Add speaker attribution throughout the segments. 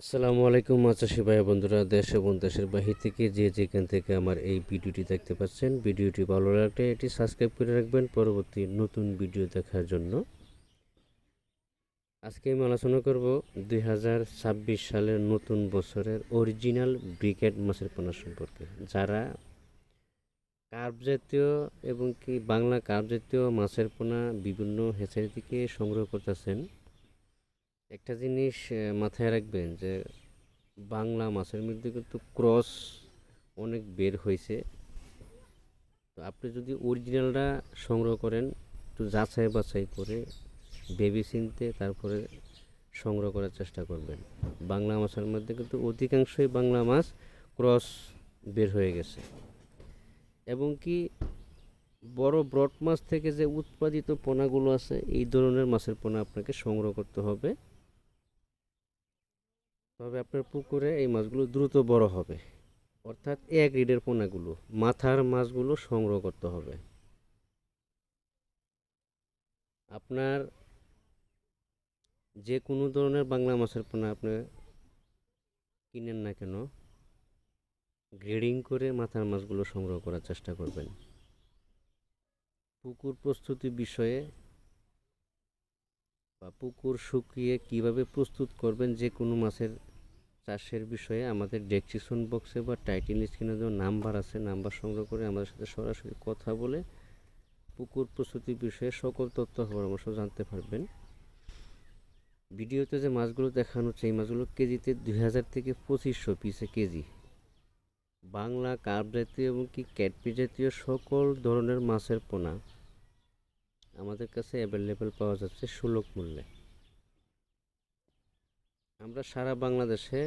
Speaker 1: আসসালামু আলাইকুম মাছাশি ভাই বন্ধুরা, দেশ এবং দেশের বাহির থেকে যে যেখান থেকে আমার এই ভিডিওটি দেখতে পাচ্ছেন, ভিডিওটি ভালো লাগলে এটি সাবস্ক্রাইব করে রাখবেন পরবর্তী নতুন ভিডিও দেখার জন্য। আজকে আমি আলোচনা করব 2026 সালের নতুন বছরের অরিজিনাল ব্রিকেট মাছের পোনা সম্পর্কে। যারা কার্প জাতীয় এবং কি বাংলা কার্প জাতীয় মাছের পোনা বিভিন্ন হ্যাচারি থেকে সংগ্রহ করতেছেন, একটা জিনিস মাথায় রাখবেন যে বাংলা মাছের মধ্যে কিন্তু ক্রস অনেক বের হয়েছে। তো আপনি যদি অরিজিনালটা সংগ্রহ করেন, একটু যাচাই বাছাই করে ভেবে চিনতে তারপরে সংগ্রহ করার চেষ্টা করবেন। বাংলা মাছের মধ্যে কিন্তু অধিকাংশই বাংলা মাছ ক্রস বের হয়ে গেছে, এবং কি বড় ব্রড মাছ থেকে যে উৎপাদিত পোনাগুলো আছে, এই ধরনের মাছের পোনা আপনাকে সংগ্রহ করতে হবে। তবে আপনার পুকুরে এই মাছগুলো দ্রুত বড় হবে, অর্থাৎ এ গ্রেডের পোনাগুলো, মাথার মাছগুলো সংগ্রহ করতে হবে। আপনার যে কোনো ধরনের বাংলা মাছের পোনা আপনি কিনেন না কেন, গ্রেডিং করে মাথার মাছগুলো সংগ্রহ করার চেষ্টা করবেন। পুকুর প্রস্তুতি বিষয়ে বা পুকুর শুকিয়ে কিভাবে প্রস্তুত করবেন যে কোনো মাছের চাষের বিষয়ে আমাদের ডেসক্রিপশন বক্সে বা টাইটেল স্ক্রিনে যে নাম্বার আছে, নাম্বার সংগ্রহ করে আমাদের সাথে সরাসরি কথা বলে পুকুর প্রস্তুতি বিষয়ে সকল তথ্য পরামর্শ জানতে পারবেন। ভিডিওতে যে মাছগুলো দেখানো হচ্ছে, এই মাছগুলো কেজিতে 2000 থেকে 2500 পিসে কেজি। বাংলা কার্প জাতীয় এবং কি ক্যাটফিশ জাতীয় সকল ধরনের মাছের পোনা আমাদের কাছে অ্যাভেলেবেল পাওয়া যাচ্ছে সুলভ মূল্যে। আমরা সারা বাংলাদেশে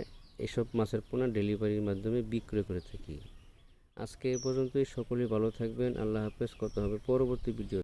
Speaker 1: এসব মাছের পোনা ডেলিভারির মাধ্যমে বিক্রয় করে থাকি। আজকে এ পর্যন্তই। সকলেই ভালো থাকবেন। আল্লাহ হাফেজ। কথা হবে পরবর্তী ভিডিও।